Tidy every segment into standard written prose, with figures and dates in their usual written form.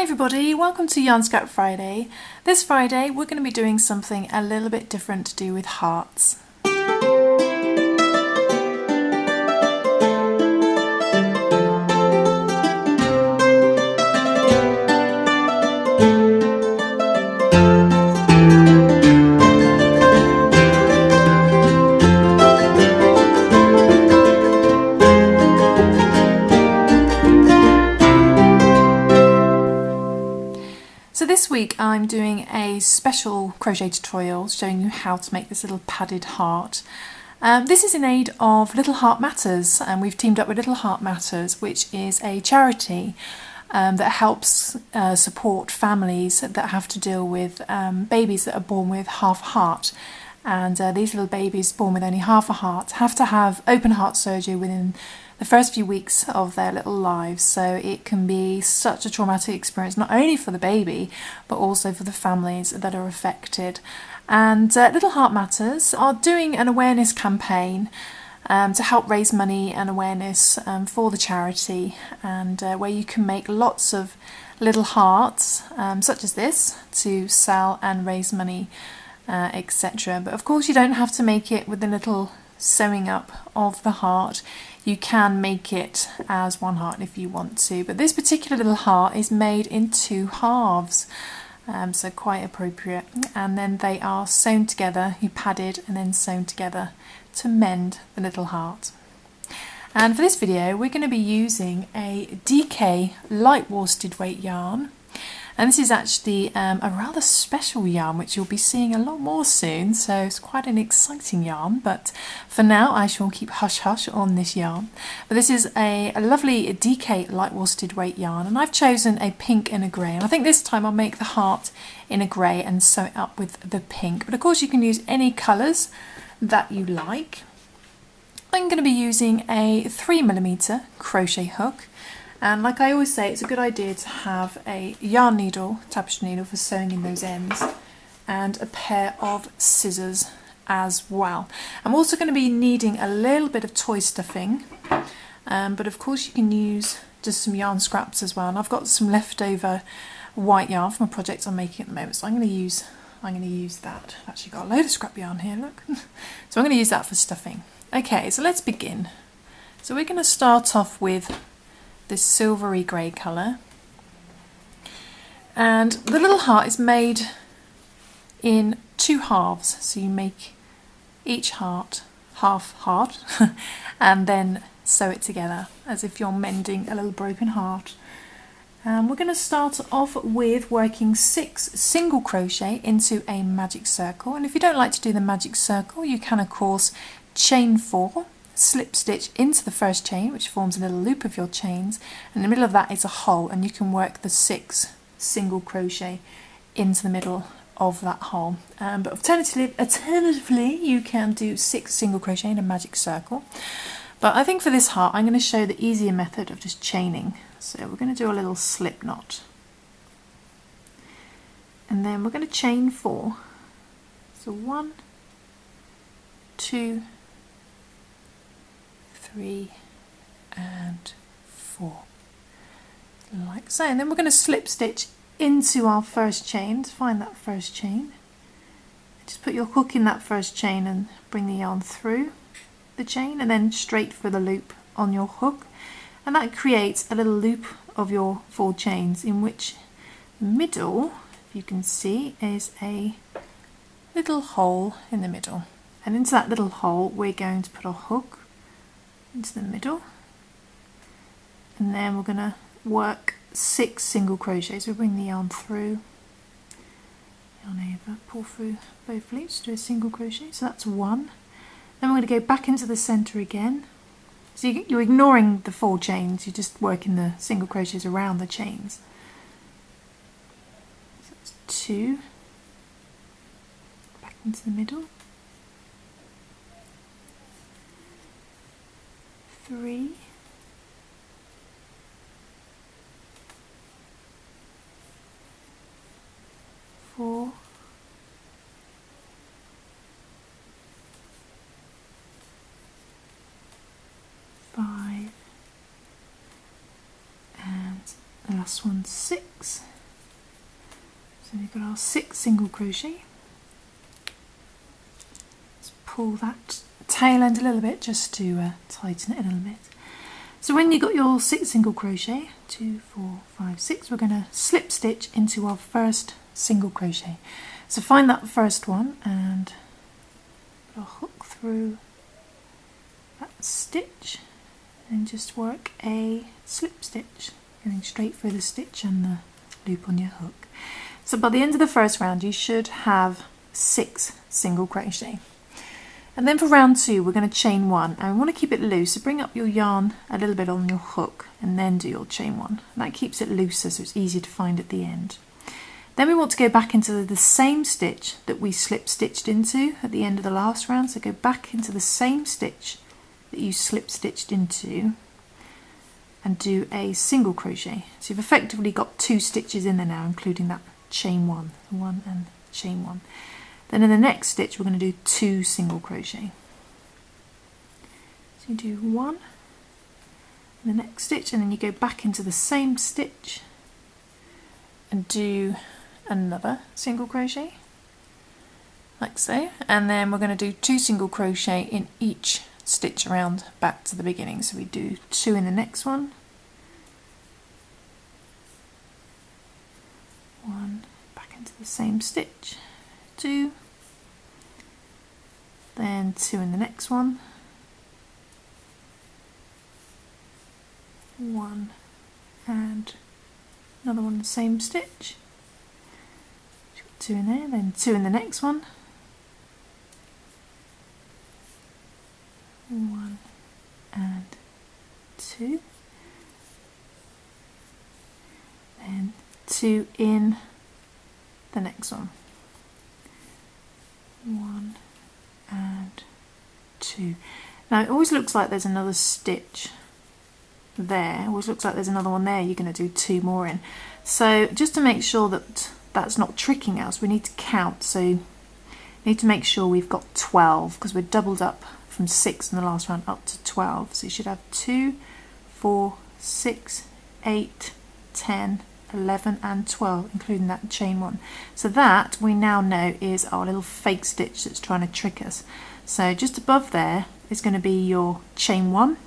everybody, welcome to Yarn Scrap Friday. This Friday we're going to be doing something a little bit different to do with hearts. So this week I'm doing a special crochet tutorial showing you how to make this little padded heart. This is in aid of Little Heart Matters, and we've teamed up with Little Heart Matters, which is a charity that helps support families that have to deal with babies that are born with half a heart. And these little babies born with only half a heart have to have open heart surgery within the first few weeks of their little lives, so it can be such a traumatic experience, not only for the baby but also for the families that are affected. And Little Heart Matters are doing an awareness campaign to help raise money and awareness for the charity, and where you can make lots of little hearts such as this to sell and raise money, etc. But of course you don't have to make it with the little sewing up of the heart. You can make it as one heart if you want to, but this particular little heart is made in two halves, so quite appropriate. And then they are sewn together, you padded and then sewn together to mend the little heart. And for this video we're going to be using a DK light worsted weight yarn. And this is actually a rather special yarn which you'll be seeing a lot more soon, so it's quite an exciting yarn, but for now I shall keep hush hush on this yarn. But this is a lovely DK light worsted weight yarn, and I've chosen a pink and a grey, and I think this time I'll make the heart in a grey and sew it up with the pink, but of course you can use any colours that you like. I'm going to be using a 3mm crochet hook. And like I always say, it's a good idea to have a yarn needle, tapestry needle for sewing in those ends, and a pair of scissors as well. I'm also going to be needing a little bit of toy stuffing, but of course you can use just some yarn scraps as well. And I've got some leftover white yarn from a project I'm making at the moment, so I'm going to use that. I've actually got a load of scrap yarn here, look. So I'm going to use that for stuffing. Okay, so let's begin. So we're going to start off with this silvery grey colour, and the little heart is made in two halves, so you make each heart half heart and then sew it together as if you're mending a little broken heart. We're going to start off with working 6 single crochet into a magic circle, and if you don't like to do the magic circle you can of course chain 4, slip stitch into the first chain, which forms a little loop of your chains, and in the middle of that is a hole, and you can work the 6 single crochet into the middle of that hole. But alternatively you can do 6 single crochet in a magic circle, but I think for this heart I'm going to show the easier method of just chaining. So we're going to do a little slip knot, and then we're going to chain 4, so 1, 2, 3 and 4, like so. And then we're going to slip stitch into our first chain to find that first chain. Just put your hook in that first chain and bring the yarn through the chain and then straight for the loop on your hook, and that creates a little loop of your 4 chains, in which the middle, if you can see, is a little hole in the middle, and into that little hole we're going to put our hook into the middle, and then we're going to work 6 single crochets. We bring the yarn through, yarn over, pull through both loops, do a single crochet, so that's 1. Then we're going to go back into the centre again, so you're ignoring the 4 chains, you're just working the single crochets around the chains. So that's 2, back into the middle, 3, 4, 5, and the last one 6, So we've got our 6 single crochet. Let's pull that tail end a little bit just to tighten it a little bit. So when you've got your 6 single crochet, 2, 4, 5, 6, we're going to slip stitch into our first single crochet. So find that first one and put a hook through that stitch and just work a slip stitch, going straight through the stitch and the loop on your hook. So by the end of the first round you should have 6 single crochet. And then for round 2 we're going to chain 1, and we want to keep it loose, so bring up your yarn a little bit on your hook and then do your chain 1. And that keeps it looser so it's easier to find at the end. Then we want to go back into the same stitch that we slip stitched into at the end of the last round, so go back into the same stitch that you slip stitched into and do a single crochet. So you've effectively got 2 stitches in there now, including that chain 1 and chain 1. Then in the next stitch we're going to do 2 single crochet. So you do 1 in the next stitch, and then you go back into the same stitch and do another single crochet like so, and then we're going to do 2 single crochet in each stitch around back to the beginning. So we do 2 in the next one, 1 back into the same stitch, 2, then 2 in the next one, 1 and another one in the same stitch, 2 in there, then 2 in the next one, 1 and 2, then 2 in the next one, 1 and 2. Now it always looks like there's another stitch there, it always looks like there's another one there, you're going to do 2 more in. So just to make sure that that's not tricking us, we need to count. So you need to make sure we've got 12, because we're doubled up from 6 in the last round up to 12. So you should have 2, 4, 6, 8, 10, 11 and 12, including that chain 1. So that we now know is our little fake stitch that's trying to trick us. So just above there is going to be your chain 1.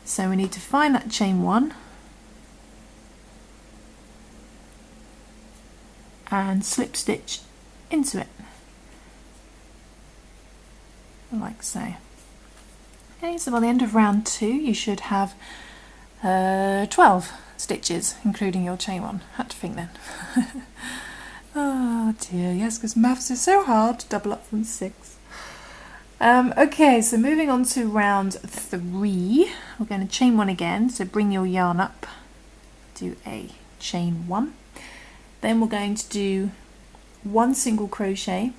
So we need to find that chain 1 and slip stitch into it like so. Okay, so by the end of round 2 you should have 12 stitches, including your chain 1. Had to think then. Oh dear, yes, because maths is so hard to double up from 6. Okay, so moving on to round 3, we're going to chain 1 again. So bring your yarn up, do a chain 1. Then we're going to do 1 single crochet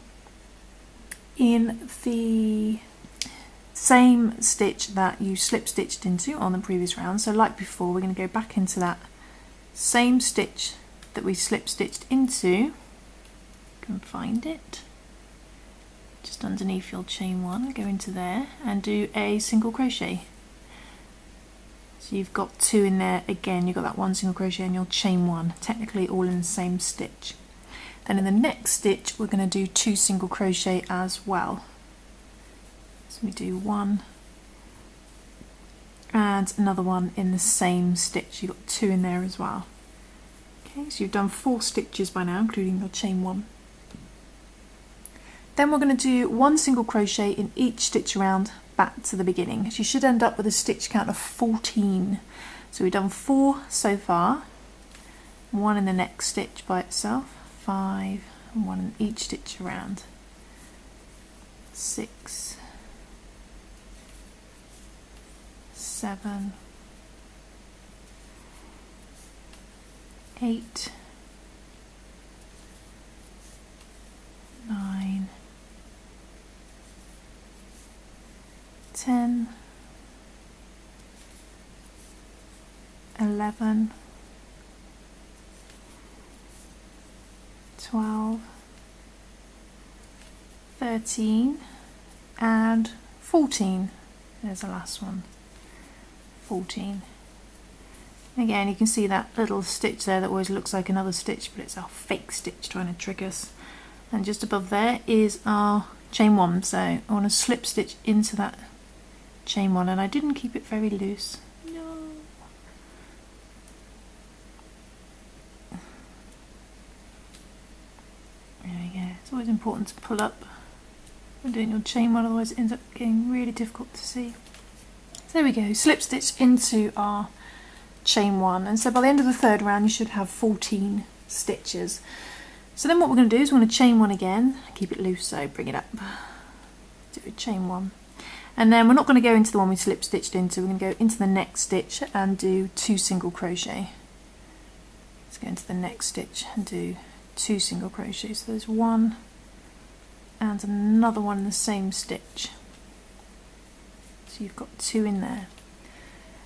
in the same stitch that you slip stitched into on the previous round. So like before, we're going to go back into that same stitch that we slip stitched into. You can find it just underneath your chain 1, go into there and do a single crochet. So you've got 2 in there again, you've got that 1 single crochet and your chain 1, technically all in the same stitch. Then in the next stitch we're going to do 2 single crochet as well. So we do 1 and another one in the same stitch, you've got 2 in there as well. Okay, so you've done 4 stitches by now, including your chain 1. Then we're going to do 1 single crochet in each stitch around back to the beginning. So you should end up with a stitch count of 14. So we've done 4 so far, 1 in the next stitch by itself, 5, and 1 in each stitch around, 6, 7, 8, 9, 10, 11, 12, 13 and 14. There's the last one. 14. Again, you can see that little stitch there that always looks like another stitch, but it's our fake stitch trying to trick us. And just above there is our chain 1, so I want to slip stitch into that chain 1, and I didn't keep it very loose. No. There we go. It's always important to pull up when doing your chain 1, otherwise it ends up getting really difficult to see. So there we go, slip stitch into our chain 1, and so by the end of the 3rd round you should have 14 stitches. So then what we're going to do is we're going to chain 1 again, keep it loose, so bring it up, do a chain 1, and then we're not going to go into the one we slip stitched into, we're going to go into the next stitch and do 2 single crochet. Let's go into the next stitch and do 2 single crochets. So there's 1 and another one in the same stitch, so you've got 2 in there.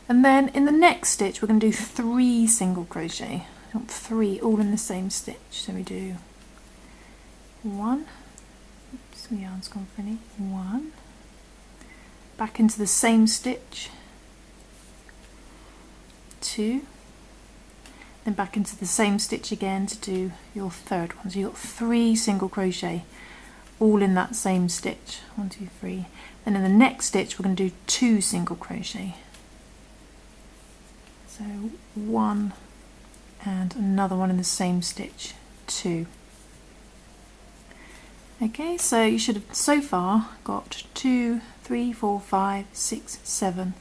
And then in the next stitch we're going to do 3 single crochet. I want 3 all in the same stitch. So we do 1, oops, the yarn's gone funny, 1, back into the same stitch, 2, then back into the same stitch again to do your 3rd one. So you've got 3 single crochet all in that same stitch. 1, 2, 3. Then in the next stitch we're going to do 2 single crochet. So 1 and another one in the same stitch, 2. Okay, so you should have so far got 2, 3, 4, 5, 6, 7,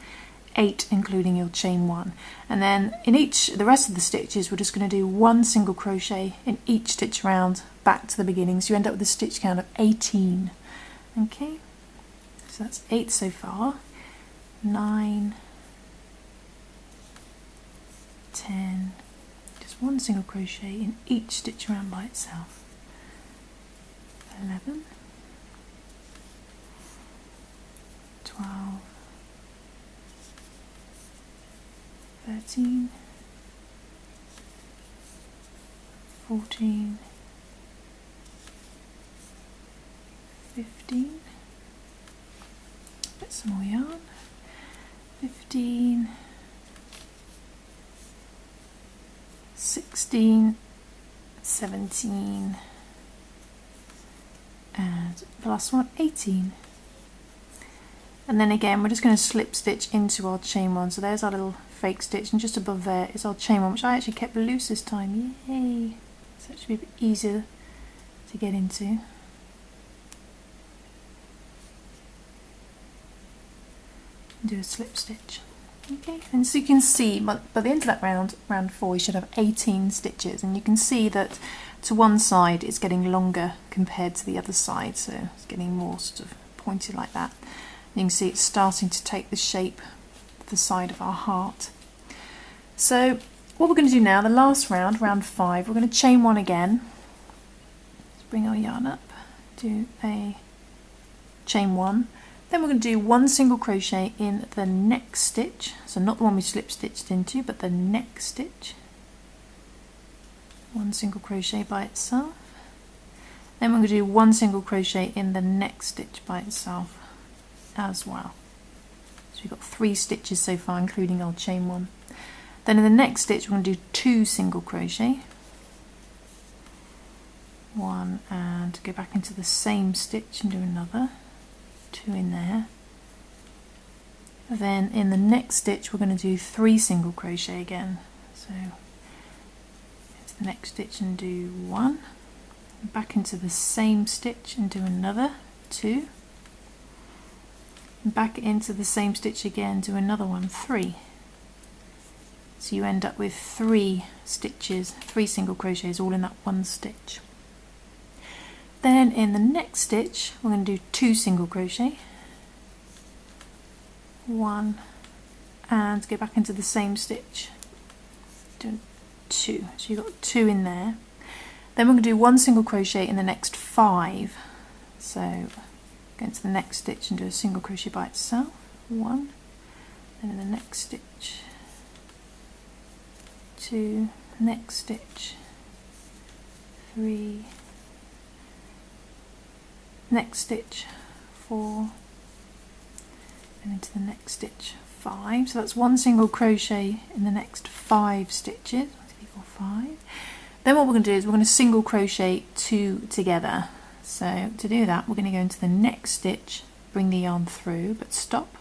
8 including your chain 1. And then in the rest of the stitches we're just going to do 1 single crochet in each stitch round back to the beginning, so you end up with a stitch count of 18. Okay, so that's 8 so far. 9, 10, just 1 single crochet in each stitch round by itself. 11, 12, 13, 14, 15, bit some more yarn, 15, 16, 17, and the last one, 18. And then again we're just going to slip stitch into our chain 1. So there's our little fake stitch, and just above there is our chain 1, which I actually kept loose this time. Yay! So it should be a bit easier to get into. And do a slip stitch. Okay, and so you can see by the end of that round 4, you should have 18 stitches, and you can see that to one side it's getting longer compared to the other side, so it's getting more sort of pointed like that. You can see it's starting to take the shape of the side of our heart. So what we're going to do now, the last round, round 5, we're going to chain 1 again. Let's bring our yarn up, do a chain 1. Then we're going to do 1 single crochet in the next stitch, so not the one we slip stitched into, but the next stitch. 1 single crochet by itself. Then we're going to do 1 single crochet in the next stitch by itself as well. So we've got 3 stitches so far, including our chain 1. Then in the next stitch we're going to do 2 single crochet. 1, and go back into the same stitch and do another. 2 in there. Then in the next stitch we're going to do 3 single crochet again. So into the next stitch and do 1, back into the same stitch and do another 2, back into the same stitch again, do another one, 3. So you end up with 3 stitches, 3 single crochets all in that one stitch. Then in the next stitch we're going to do 2 single crochet, 1, and go back into the same stitch, do 2, so you've got 2 in there. Then we're going to do 1 single crochet in the next 5, so go into the next stitch and do a single crochet by itself, 1, then in the next stitch 2, next stitch 3, next stitch 4, and into the next stitch 5. So that's 1 single crochet in the next 5 stitches. 1, 2, 3, 4, 5. Then what we're going to do is we're going to single crochet 2 together. So to do that, we're going to go into the next stitch, bring the yarn through, but stop,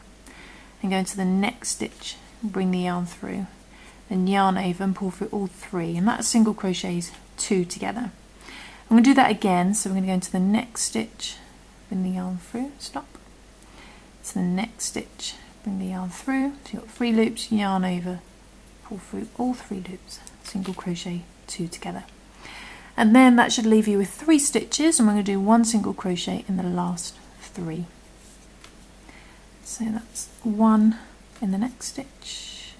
and go into the next stitch, bring the yarn through, then yarn over and pull through all 3, and that single crochets 2 together. I'm going to do that again, so we're going to go into the next stitch, bring the yarn through, stop, to the next stitch, bring the yarn through, so you've got 3 loops, yarn over, pull through all 3 loops, single crochet 2 together. And then that should leave you with 3 stitches, and we're going to do 1 single crochet in the last 3. So that's 1 in the next stitch,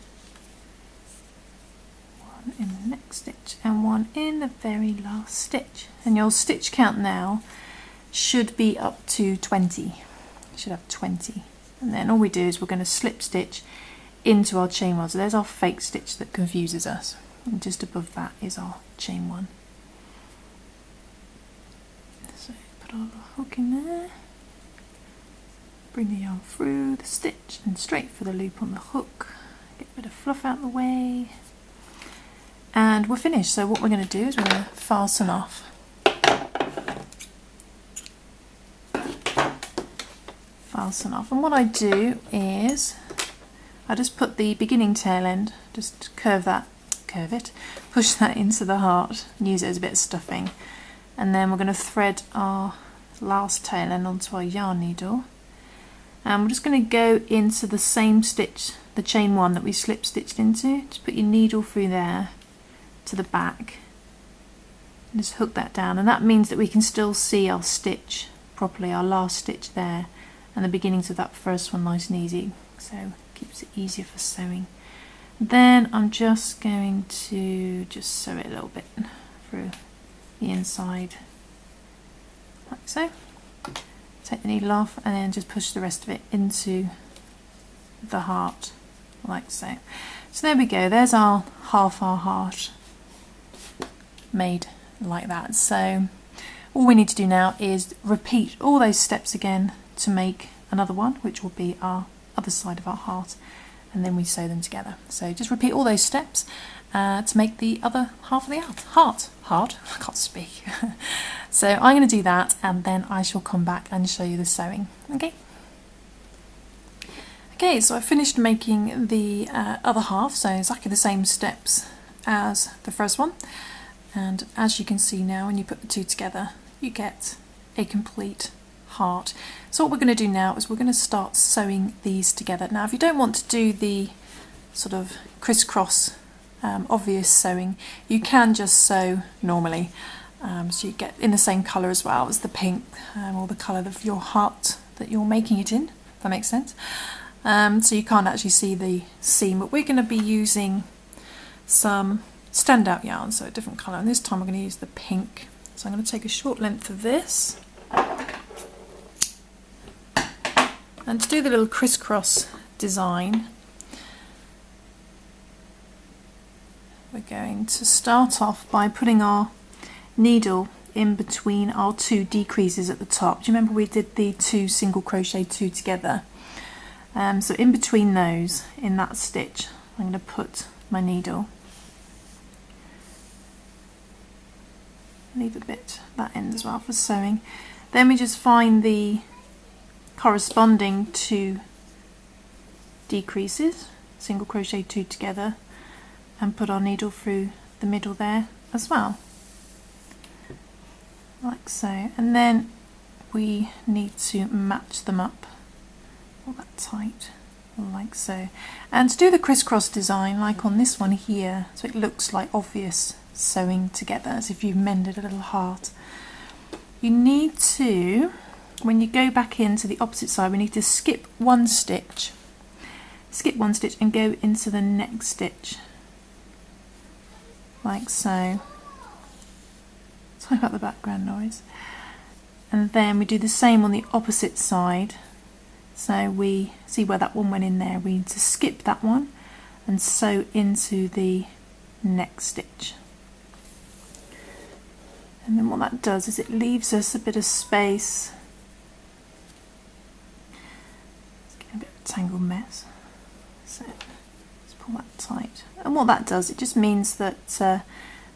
1 in the next stitch, and 1 in the very last stitch. And your stitch count now should be up to 20. You should have 20. And then all we do is we're going to slip stitch into our chain 1. So there's our fake stitch that confuses us. And just above that is our chain 1. So put our little hook in there. Bring the yarn through the stitch and straight for the loop on the hook. Get a bit of fluff out of the way. And we're finished. So what we're going to do is we're going to fasten off. Fasten off. And what I do is I just put the beginning tail end, just curve it, push that into the heart, and use it as a bit of stuffing. And then we're going to thread our last tail end onto our yarn needle. And we're just going to go into the same stitch, the chain 1 that we slip stitched into. Just put your needle through there to the back and just hook that down, and that means that we can still see our stitch properly, our last stitch there, and the beginnings of that first one nice and easy, so it keeps it easier for sewing. Then I'm just going to just sew it a little bit through the inside like so. Take the needle off and then just push the rest of it into the heart like so. So there we go, there's our half our heart made like that. So all we need to do now is repeat all those steps again to make another one, which will be our other side of our heart, and then we sew them together. So just repeat all those steps to make the other half of the heart. I can't speak. So I'm going to do that, and then I shall come back and show you the sewing. Okay, so I finished making the other half, so exactly the same steps as the first one, and as you can see now, when you put the 2 together you get a complete heart. So what we're going to do now is we're going to start sewing these together. Now if you don't want to do the sort of crisscross obvious sewing, you can just sew normally, so you get in the same colour as well as the pink or the colour of your heart that you're making it in, if that makes sense. So you can't actually see the seam, but we're going to be using some standout yarn, so a different colour, and this time I'm going to use the pink. So I'm going to take a short length of this, and to do the little crisscross design we're going to start off by putting our needle in between our 2 decreases at the top. Do you remember we did the 2 single crochet 2 together? So in between those, in that stitch, I'm going to put my needle. Leave a bit that end as well for sewing. Then we just find the corresponding 2 decreases, single crochet 2 together, and put our needle through the middle there as well, like so. And then we need to match them up all that tight, like so. And to do the crisscross design, like on this one here, so it looks like obvious sewing together as if you've mended a little heart, you need to, when you go back into the opposite side, we need to skip one stitch and go into the next stitch like so. Sorry about the background noise. And then we do the same on the opposite side. So we see where that one went in there, we need to skip that one and sew into the next stitch. And then what that does is it leaves us a bit of space. It's getting a bit of a tangled mess. So let's pull that tight. And what that does, it just means that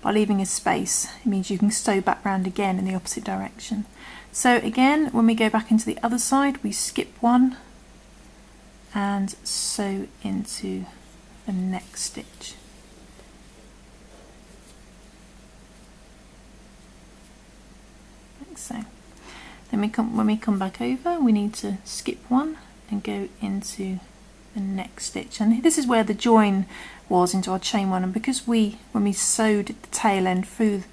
by leaving a space, it means you can sew back round again in the opposite direction. So again, when we go back into the other side, we skip one and sew into the next stitch. Like so. Then when we come back over, we need to skip one and go into the next stitch. And this is where the join was into our chain one, and because when we sewed the tail end through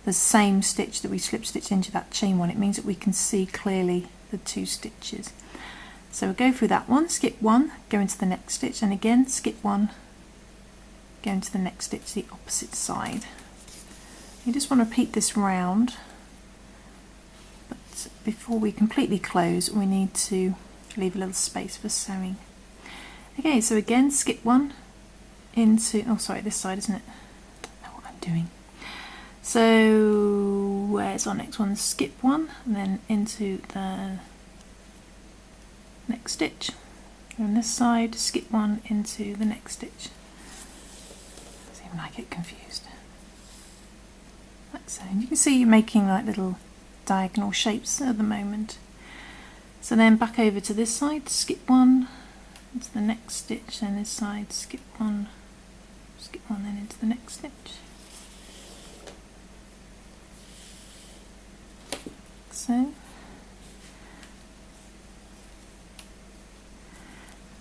the same stitch that we slip stitched into that chain one, it means that we can see clearly the two stitches. So we'll go through that one, skip one, go into the next stitch, and again skip one, go into the next stitch, the opposite side. You just want to repeat this round, but before we completely close, we need to leave a little space for sewing. Okay, so again, skip one into, oh sorry, this side, isn't it? I don't know what I'm doing. So where's our next one? Skip one and then into the next stitch. On this side, skip one into the next stitch. Doesn't even I get confused. Like so. And you can see you're making like little diagonal shapes at the moment. So then back over to this side, skip one into the next stitch, and this side, skip one, then into the next stitch. So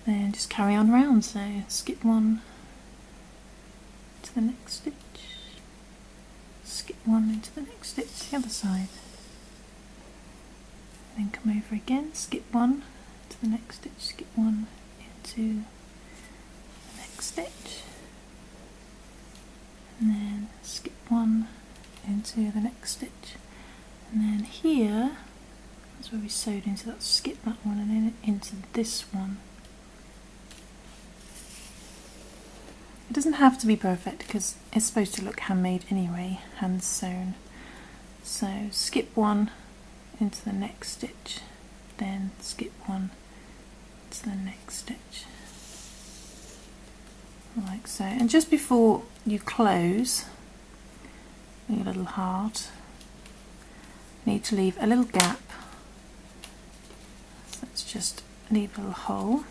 then just carry on round, so skip one to the next stitch, skip one into the next stitch, the other side, then come over again, skip one to the next stitch, skip one into the next stitch, and then skip one into the next stitch. And then here, that's where we sewed into that, skip that one and then into this one. It doesn't have to be perfect because it's supposed to look handmade anyway, hand sewn. So skip one into the next stitch, then skip one into the next stitch. Like so. And just before you close your little heart, need to leave a little gap, so let's just leave a little hole,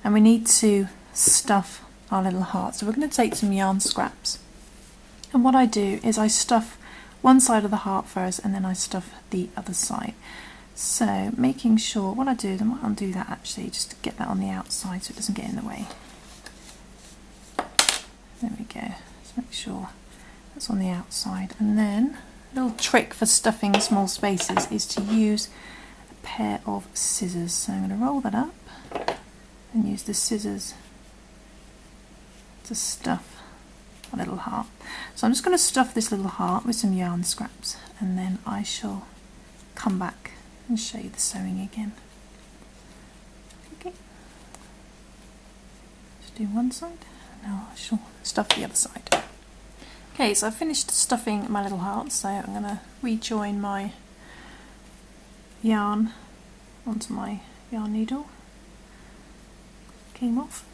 and we need to stuff our little heart. So we're going to take some yarn scraps, and what I do is I stuff one side of the heart first and then I stuff the other side. So making sure, what I do is I might undo that actually just to get that on the outside so it doesn't get in the way. There we go, let's make sure that's on the outside. And then little trick for stuffing small spaces is to use a pair of scissors. So I'm going to roll that up and use the scissors to stuff a little heart. So I'm just going to stuff this little heart with some yarn scraps, and then I shall come back and show you the sewing again. Okay, just do one side, now I shall stuff the other side. Okay, so I've finished stuffing my little heart, so I'm going to rejoin my yarn onto my yarn needle. Came off.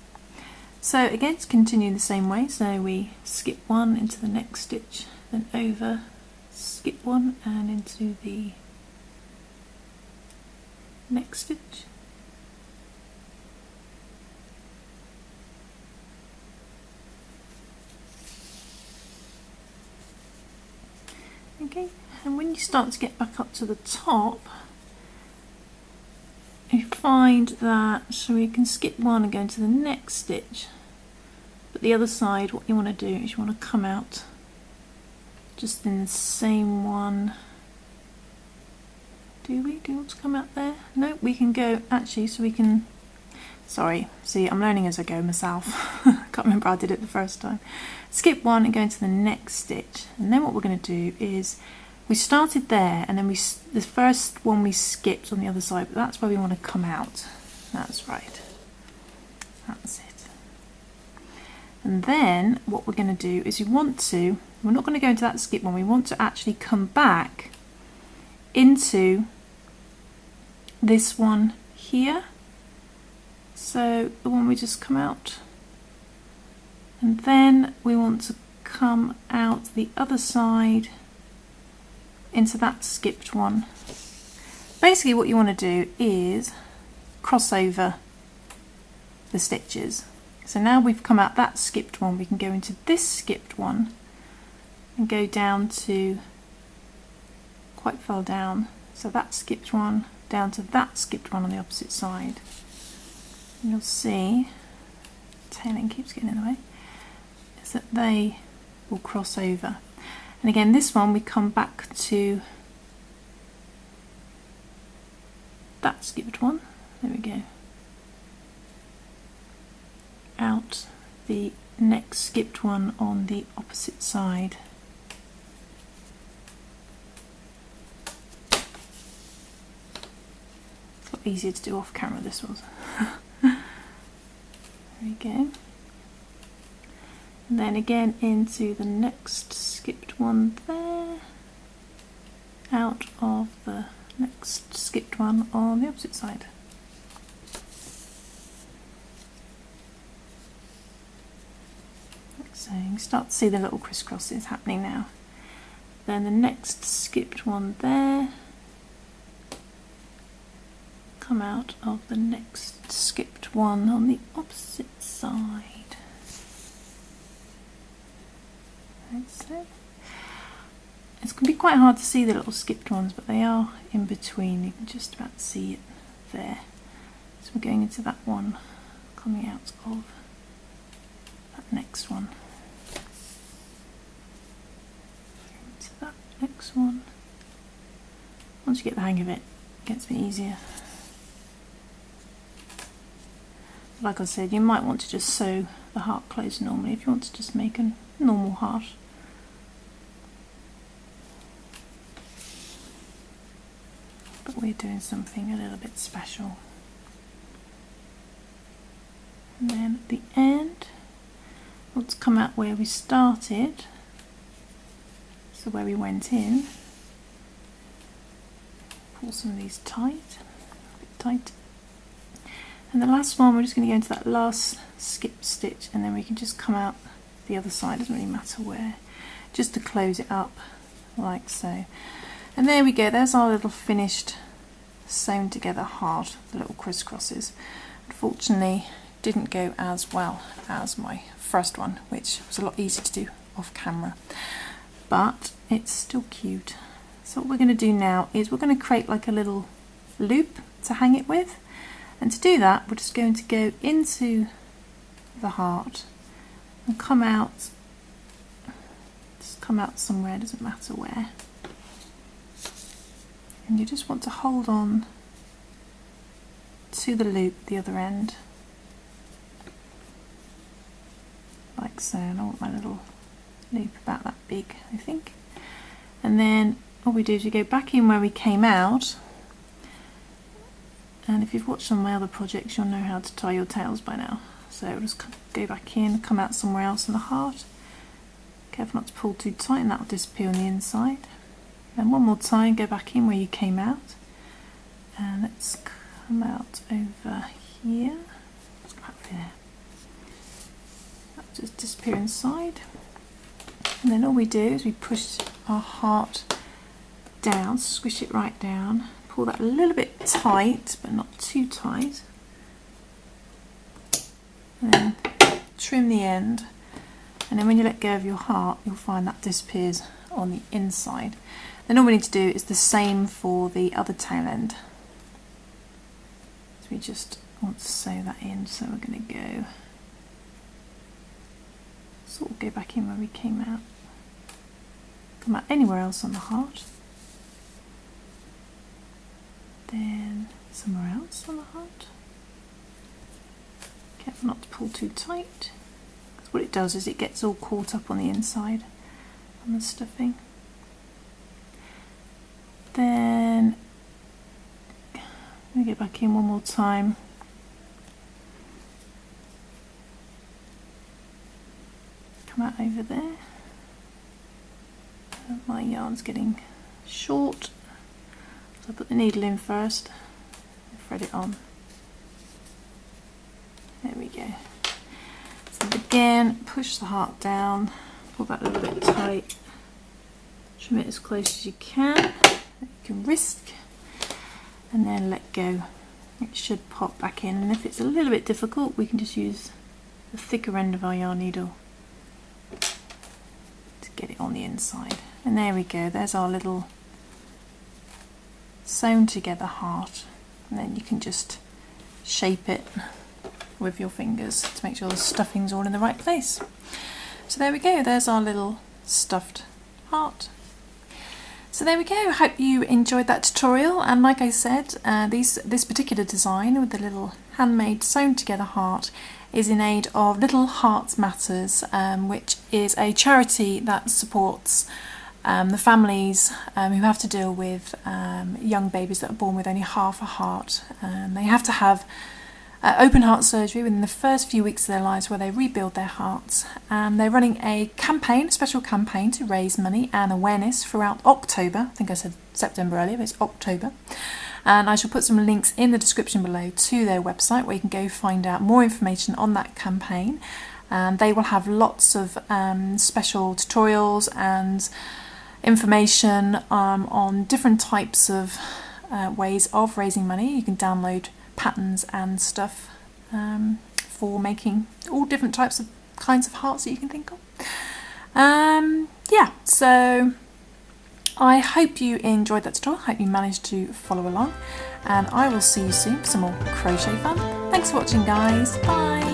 So again, to continue the same way, so we skip one into the next stitch, then over, skip one and into the next stitch. Okay, and when you start to get back up to the top, you find that, so we can skip one and go into the next stitch, but the other side, what you want to do is you want to come out just in the same one. Do we want to come out there? No, we can go actually, so we can, sorry, see, I'm learning as I go myself. I can't remember how I did it the first time. Skip one and go into the next stitch, and then what we're going to do is we started there, and then the first one we skipped on the other side, but that's where we want to come out. That's right. That's it. And then what we're going to do is we're not going to go into that skip one, we want to actually come back into this one here, So the one we just come out, and then we want to come out the other side into that skipped one. Basically what you want to do is cross over the stitches. So now we've come out that skipped one, we can go into this skipped one and go down to quite far down. So that skipped one down to that skipped one on the opposite side. And you'll see, tailing keeps getting in the way, is that they will cross over. And again, this one we come back to that skipped one. There we go. Out the next skipped one on the opposite side. It's a lot easier to do off camera, this was. There we go. And then again into the next skipped one there, out of the next skipped one on the opposite side. So you can start to see the little crisscrosses happening now. Then the next skipped one there, come out of the next skipped one on the opposite side. Like so. It's going to be quite hard to see the little skipped ones, but they are in between. You can just about see it there. So we're going into that one, coming out of that next one. Into that next one. Once you get the hang of it, it gets a bit easier. Like I said, you might want to just sew the heart closed normally if you want to just make a normal heart. But we're doing something a little bit special. And then at the end, let's come out where we started, so where we went in. Pull some of these tight, a bit tight. And the last one, we're just going to go into that last skip stitch, and then we can just come out the other side, doesn't really matter where, just to close it up like so. And there we go, there's our little finished sewn together heart, the little crisscrosses. Unfortunately didn't go as well as my first one, which was a lot easier to do off camera, but it's still cute. So what we're going to do now is we're going to create like a little loop to hang it with, and to do that we're just going to go into the heart and come out, just come out somewhere, doesn't matter where. And you just want to hold on to the loop at the other end, like so. And I want my little loop about that big, I think. And then all we do is we go back in where we came out, and if you've watched some of my other projects you'll know how to tie your tails by now. So we'll just go back in, come out somewhere else in the heart. Careful not to pull too tight, and that will disappear on the inside. And one more time, go back in where you came out, and let's come out over here. Let's come out there. That'll just disappear inside. And then all we do is we push our heart down, squish it right down, pull that a little bit tight, but not too tight. And then trim the end. And then when you let go of your heart, you'll find that disappears on the inside. Then all we need to do is the same for the other tail end. So we just want to sew that in, so we're going to go sort of go back in where we came out. Come out anywhere else on the heart. Then somewhere else on the heart. Careful not to pull too tight. Because what it does is it gets all caught up on the inside on the stuffing. Then let me get back in one more time. Come out over there. My yarn's getting short, so I put the needle in first and thread it on. There we go. So again, push the heart down, pull that a little bit tight, trim it as close as you can. You can risk, and then let go. It should pop back in, and if it's a little bit difficult, we can just use the thicker end of our yarn needle to get it on the inside. And there we go, there's our little sewn together heart, and then you can just shape it with your fingers to make sure the stuffing's all in the right place. So there we go, there's our little stuffed heart. So there we go, I hope you enjoyed that tutorial, and like I said, this particular design with the little handmade sewn together heart is in aid of Little Hearts Matters, which is a charity that supports the families who have to deal with young babies that are born with only half a heart. They have to have open heart surgery within the first few weeks of their lives where they rebuild their hearts. They're running a campaign, a special campaign to raise money and awareness throughout October. I think I said September earlier, but it's October. And I shall put some links in the description below to their website where you can go find out more information on that campaign. They will have lots of special tutorials and information on different types of ways of raising money. You can download patterns and stuff for making all different types of kinds of hearts that you can think of. Yeah, so I hope you enjoyed that tutorial. I hope you managed to follow along, and I will see you soon for some more crochet fun. Thanks for watching, guys. Bye.